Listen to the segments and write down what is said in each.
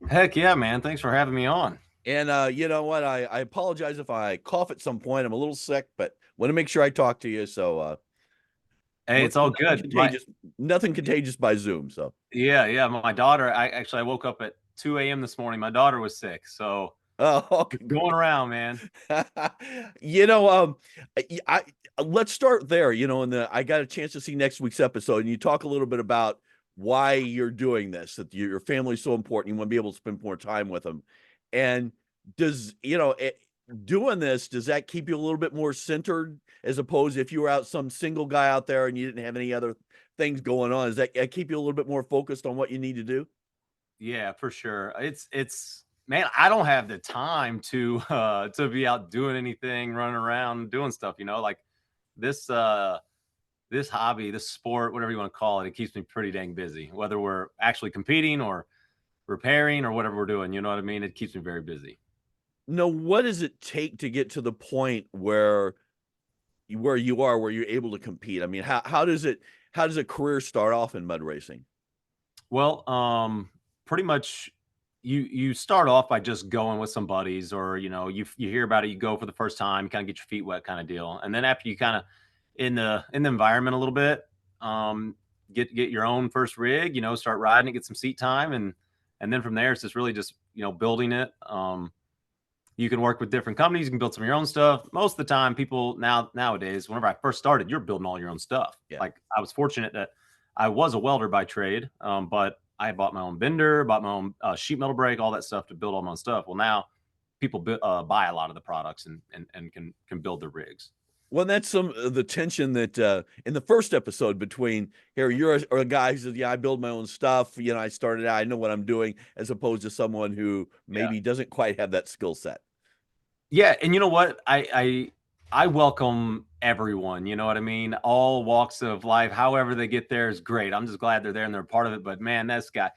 Heck yeah, man. Thanks for having me on. And you know what? I apologize if I cough at some point. I'm a little sick, but want to make sure I talk to you. So Hey, it's all nothing good. My contagious, nothing contagious by Zoom. So yeah, my daughter, I woke up at 2 a.m. this morning. My daughter was sick. So oh, it's going around, man. you know, let's start there. And I got a chance to see next week's episode, and you talk a little bit about why you're doing this. That your family's so important. You want to be able to spend more time with them. And does doing this, does that keep you a little bit more centered as opposed if you were out some single guy out there and you didn't have any other things going on? Does that keep you a little bit more focused on what you need to do? Yeah, for sure. It's man, I don't have the time to be out doing anything, running around, doing stuff, like this this hobby, this sport, whatever you want to call it, it keeps me pretty dang busy. Whether we're actually competing or repairing or whatever we're doing, you know what I mean? It keeps me very busy. No, what does it take to get to the point where you're able to compete? I mean, how does a career start off in mud racing? Well, pretty much you start off by just going with some buddies, or you hear about it, you go for the first time, kind of get your feet wet, kind of deal, and then after you kind of in the environment a little bit, um, get your own first rig, start riding it, get some seat time, and then from there it's just really just building it. You can work with different companies, you can build some of your own stuff. Most of the time, people nowadays, whenever I first started, you're building all your own stuff. Yeah. Like I was fortunate that I was a welder by trade, but I bought my own bender, bought my own sheet metal brake, all that stuff to build all my own stuff. Well, now people buy a lot of the products and can build their rigs. Well, that's some of the tension that in the first episode between here, you're a guy who says, "Yeah, I build my own stuff. I started out, I know what I'm doing," as opposed to someone who Yeah. maybe doesn't quite have that skill set. Yeah, and you know what? I welcome everyone, you know what I mean? All walks of life, however they get there is great. I'm just glad they're there and they're a part of it. But man, this guy,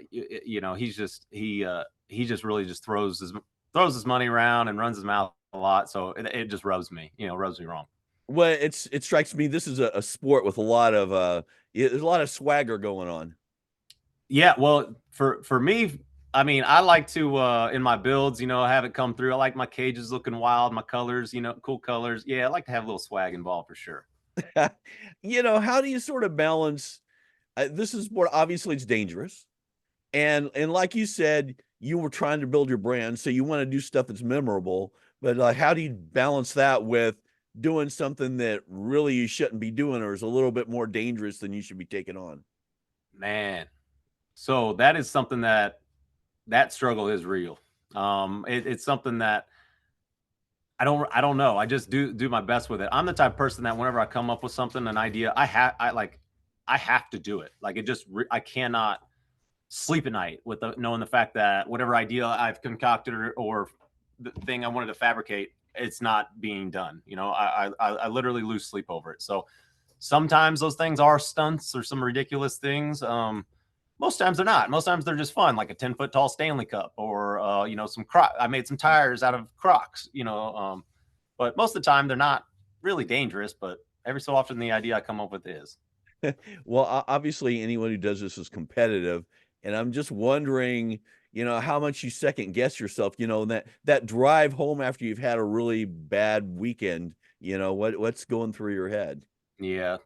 he just really just throws his money around and runs his mouth a lot. So it just rubs me, rubs me wrong. Well, it strikes me this is a sport with a lot of there's a lot of swagger going on. Yeah, well, for me, I mean, I like to in my builds, have it come through. I like my cages looking wild, my colors, cool colors. Yeah, I like to have a little swag involved for sure. How do you sort of balance this is sport, obviously it's dangerous. And like you said, you were trying to build your brand, so you want to do stuff that's memorable. But like, how do you balance that with doing something that really you shouldn't be doing, or is a little bit more dangerous than you should be taking on? Man, so that is something that struggle is real. It's something that I don't know. I just do my best with it. I'm the type of person that whenever I come up with something, an idea, I have to do it. Like I cannot sleep at night with knowing the fact that whatever idea I've concocted or the thing I wanted to fabricate, it's not being done. I literally lose sleep over it. So sometimes those things are stunts or some ridiculous things. Most times they're not. Most times they're just fun, like a 10-foot tall Stanley Cup or some I made some tires out of Crocs, but most of the time they're not really dangerous, but every so often the idea I come up with is. Well, obviously, anyone who does this is competitive, and I'm just wondering, how much you second guess yourself. That drive home after you've had a really bad weekend. What's going through your head? Yeah.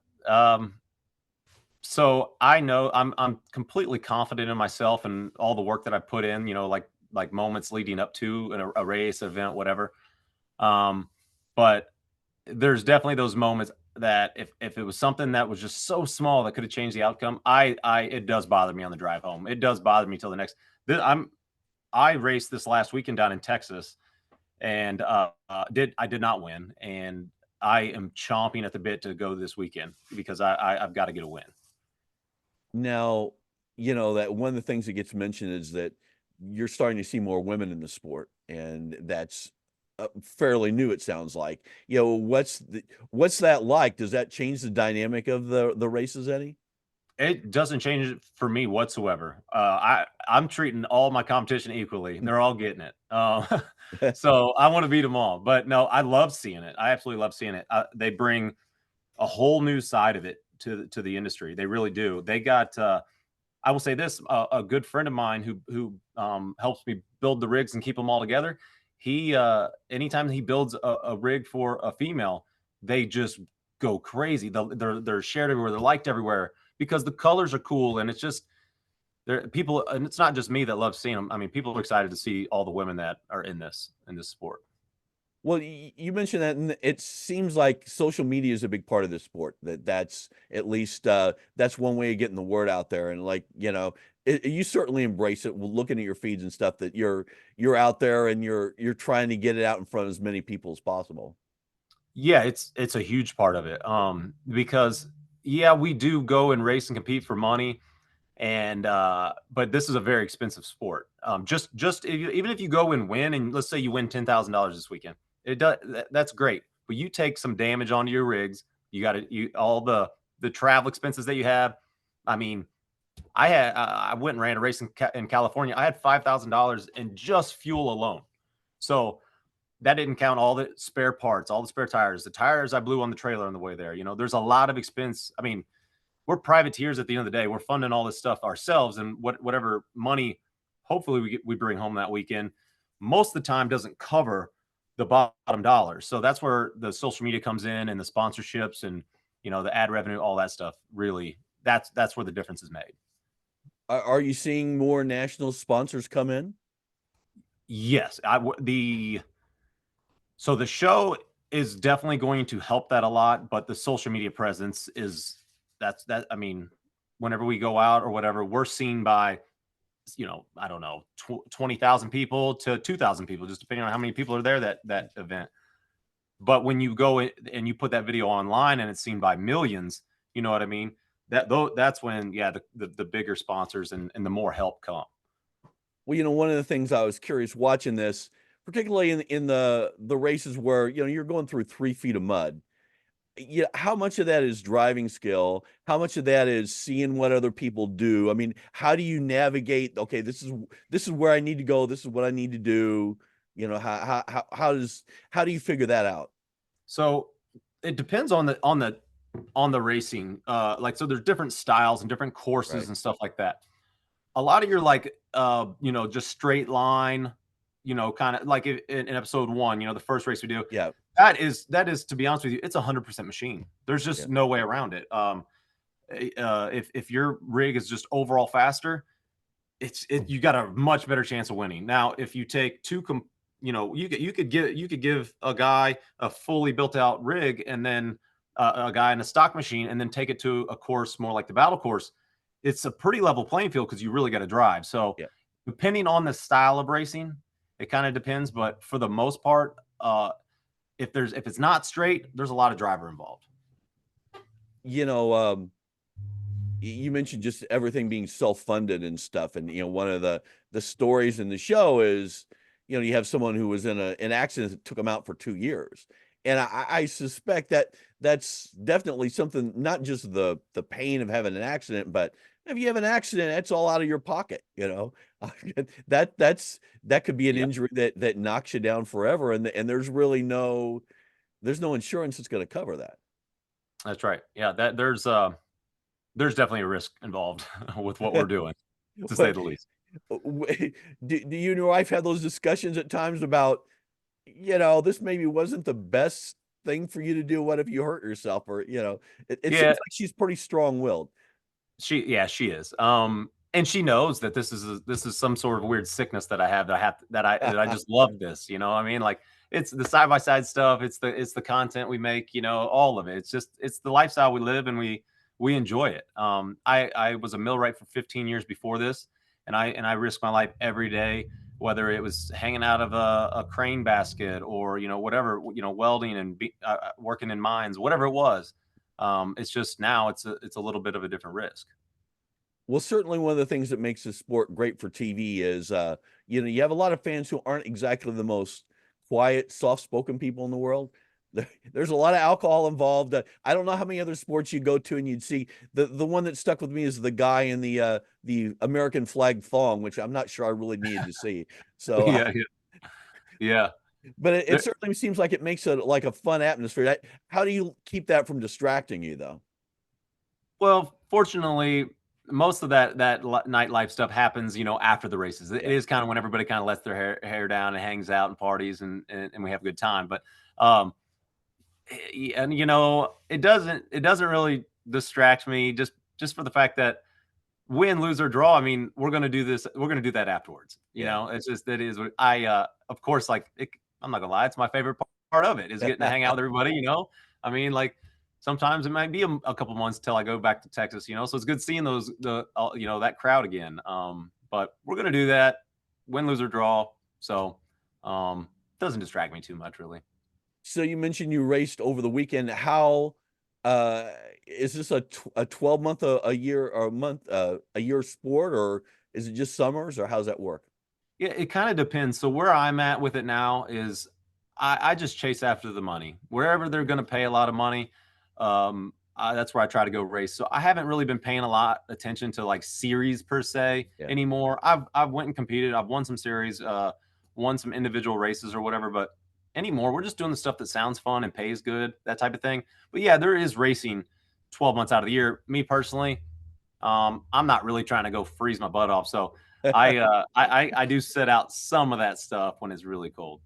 So I know I'm completely confident in myself and all the work that I put in, like moments leading up to a race, event, whatever. Um, but there's definitely those moments that if it was something that was just so small that could have changed the outcome, I it does bother me on the drive home. It does bother me till the next. I raced this last weekend down in Texas, and I did not win, and I am chomping at the bit to go this weekend because I've got to get a win. Now, that one of the things that gets mentioned is that you're starting to see more women in the sport, and that's fairly new. It sounds like. What's that like? Does that change the dynamic of the races any? It doesn't change it for me whatsoever. I'm treating all my competition equally. They're all getting it. So I want to beat them all. But no, I love seeing it. I absolutely love seeing it. They bring a whole new side of it to the industry. They really do. They got I will say this: a good friend of mine who helps me build the rigs and keep them all together. He anytime he builds a rig for a female, they just go crazy. They're shared everywhere. They're liked everywhere because the colors are cool, and it's just there people. And it's not just me that loves seeing them. I mean, people are excited to see all the women that are in this sport. Well, you mentioned that, and it seems like social media is a big part of this sport. That's at least that's one way of getting the word out there. And like you certainly embrace it. Looking at your feeds and stuff, that you're out there and you're trying to get it out in front of as many people as possible. Yeah, it's a huge part of it. Because yeah, we do go and race and compete for money, and but this is a very expensive sport. Just even if you go and win, and let's say you win $10,000 this weekend, that's great. But you take some damage onto your rigs. You got to you all the travel expenses that you have. I mean, I went and ran a race in California. I had $5,000 in just fuel alone. So that didn't count all the spare parts, all the spare tires, the tires I blew on the trailer on the way there. You know, there's a lot of expense. I mean, we're privateers at the end of the day. We're funding all this stuff ourselves, and whatever money, hopefully we bring home that weekend, most of the time doesn't cover the bottom dollar. So that's where the social media comes in, and the sponsorships, and the ad revenue, all that stuff. Really, that's where the difference is made. Are you seeing more national sponsors come in? Yes, so the show is definitely going to help that a lot, but the social media presence is that. I mean, whenever we go out or whatever, we're seen by I don't know 20,000 people to 2,000 people, just depending on how many people are there that event. But when you go and you put that video online and it's seen by millions, you know what I mean? That's when the bigger sponsors and the more help come. Well, one of the things I was curious watching this, particularly in the races where you're going through 3 feet of mud. Yeah, how much of that is driving skill? How much of that is seeing what other people do? I mean, how do you navigate? Okay, this is where I need to go. This is what I need to do. How do you figure that out? So it depends on the racing. Like, so there's different styles and different courses Right. and stuff like that. A lot of your like just straight line, kind of like in episode one, the first race we do. Yeah. That is to be honest with you, it's 100% machine. There's Yeah. just no way around it. If your rig is just overall faster, you got a much better chance of winning. Now, if you take you could give a guy a fully built out rig, and then a guy in a stock machine, and then take it to a course more like the battle course. It's a pretty level playing field because you really got to drive. So Yeah. depending on the style of racing, it kind of depends. But for the most part, if it's not straight, there's a lot of driver involved. You know, um, you mentioned just everything being self-funded and stuff, and one of the stories in the show is you have someone who was in an accident that took him out for 2 years, and I suspect that that's definitely something, not just the pain of having an accident, but if you have an accident, that's all out of your pocket. That could be an Yeah, injury that knocks you down forever, and there's no insurance that's going to cover that. that's right. Yeah, there's definitely a risk involved with what we're doing, to say But the least. do you and your wife have those discussions at times about, this maybe wasn't the best thing for you to do? What if you hurt yourself? Or, it seems Yeah, like she's pretty strong-willed. she is. And she knows that this is some sort of weird sickness that I have, that I just love this. I mean, like, it's the side by side stuff. It's the content we make. All of it. It's the lifestyle we live, and we enjoy it. I was a millwright for 15 years before this, and I risk my life every day, whether it was hanging out of a crane basket, or whatever, welding and working in mines, whatever it was. It's just now it's a little bit of a different risk. Well, certainly one of the things that makes this sport great for TV is, you have a lot of fans who aren't exactly the most quiet, soft-spoken people in the world. There's a lot of alcohol involved. I don't know how many other sports you go to and you'd see the one that stuck with me is the guy in the American flag thong, which I'm not sure I really needed to see. So, Yeah, yeah, yeah. but it There- certainly seems like it makes it like a fun atmosphere. How do you keep that from distracting you, though? well, fortunately, most of that nightlife stuff happens, after the races. It Yeah. is kind of when everybody kind of lets their hair down and hangs out and parties and we have a good time. But um, and it doesn't really distract me just for the fact that win, lose, or draw. I mean, we're gonna do this. We're gonna do that afterwards. Yeah. It's just that is what I of course like. I'm not gonna lie, it's my favorite part of it is getting to hang out with everybody. I mean, like sometimes it might be a couple months till I go back to Texas. So it's good seeing that crowd again. But we're gonna do that, win, lose, or draw. So doesn't distract me too much really. So you mentioned you raced over the weekend. How uh is this a 12-month a year or a year sport, or is it just summers, or how's that work? Yeah, it kind of depends. So where I'm at with it now is I just chase after the money. Wherever they're going to pay a lot of money, that's where I try to go race. So I haven't really been paying a lot attention to like series per se Yeah. anymore. I've went and competed. I've won some series, won some individual races or whatever. But anymore, we're just doing the stuff that sounds fun and pays good, that type of thing. But yeah, there is racing 12 months out of the year. Me personally, I'm not really trying to go freeze my butt off. So I do set out some of that stuff when it's really cold.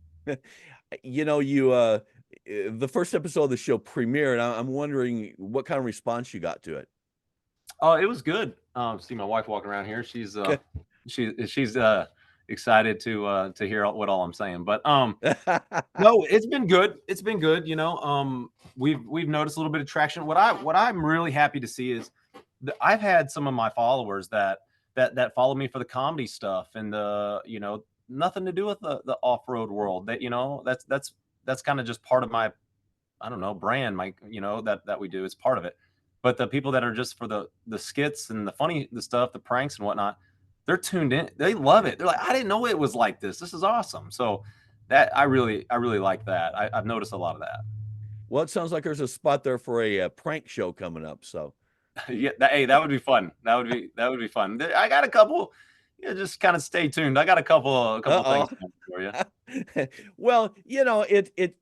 The first episode of the show premiered. I'm wondering what kind of response you got to it. Oh, it was good. See my wife walking around here. She's excited to hear what all I'm saying. But no, it's been good. It's been good. We've noticed a little bit of traction. What I'm really happy to see is that I've had some of my followers that follow me for the comedy stuff and nothing to do with the off-road world. That's kind of just part of my, I don't know, brand, that we do. It's part of it. But the people that are just for the skits and the stuff, the pranks and whatnot, they're tuned in. They love it. They're like, I didn't know it was like this. This is awesome. So that I really like that. I've noticed a lot of that. Well, it sounds like there's a spot there for a prank show coming up. So, Yeah, hey, that would be fun. That would be fun. I got a couple. Yeah, just kind of stay tuned. I got a couple uh things coming for you. oh. Well, it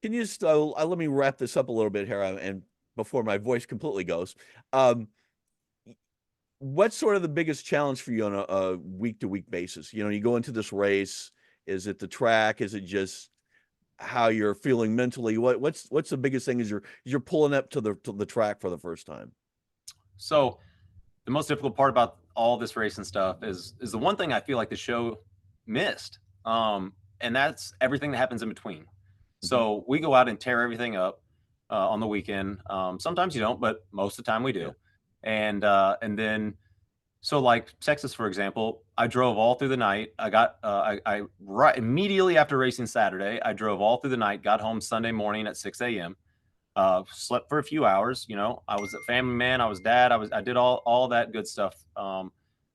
can you just let me wrap this up a little bit here, and before my voice completely goes. Um, what's sort of the biggest challenge for you on a week to week basis? You go into this race. Is it the track? Is it just how you're feeling mentally? What's the biggest thing as you're pulling up to the track for the first time? So the most difficult part about all this racing stuff is the one thing I feel like the show missed, and that's everything that happens in between. Mhm. So we go out and tear everything up on the weekend. Sometimes you don't, but most of the time we Yeah. do. And then so like Texas, for example, I drove all through the night. I right immediately after racing Saturday, I drove all through the night, got home Sunday morning at 6 a.m. Slept for a few hours. I was a family man. I was dad. I did all that good stuff.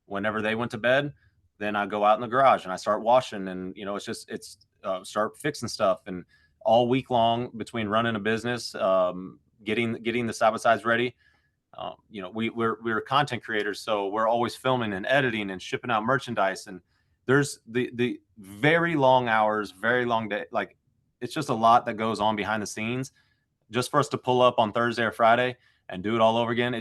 Whenever they went to bed, then I go out in the garage and I start washing, and start fixing stuff, and all week long between running a business, getting the side by sides ready. We're content creators, so we're always filming and editing and shipping out merchandise, and there's the very long hours, very long day. Like it's just a lot that goes on behind the scenes just for us to pull up on Thursday or Friday and do it all over again.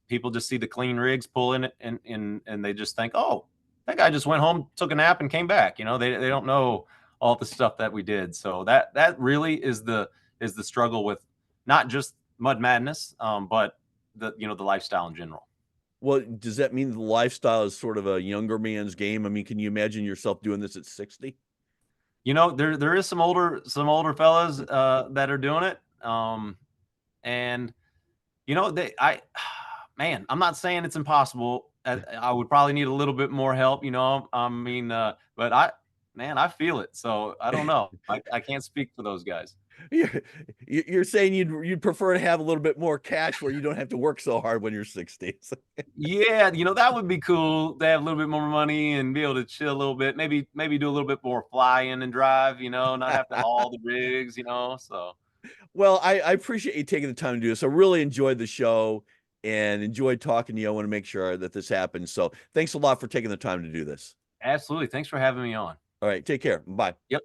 People just see the clean rigs pull in it and they just think, oh, that guy just went home, took a nap, and came back. They don't know all the stuff that we did. So that really is the struggle with not just Mud Madness, but the lifestyle in general. Well, does that mean the lifestyle is sort of a younger man's game? I mean, can you imagine yourself doing this at 60? There is some older fellas that are doing it. And they I man, I'm not saying it's impossible. I would probably need a little bit more help, I mean, but I feel it. So I don't know. I can't speak for those guys. You're, you're saying you'd prefer to have a little bit more cash where you don't have to work so hard when you're 60. Yeah, that would be cool to have a little bit more money and be able to chill a little bit. Maybe do a little bit more flying and drive, not have to haul the rigs, so. Well, I appreciate you taking the time to do this. I really enjoyed the show and enjoyed talking to you. I want to make sure that this happens. So thanks a lot for taking the time to do this. Absolutely. Thanks for having me on. All right, take care. Bye. Yep.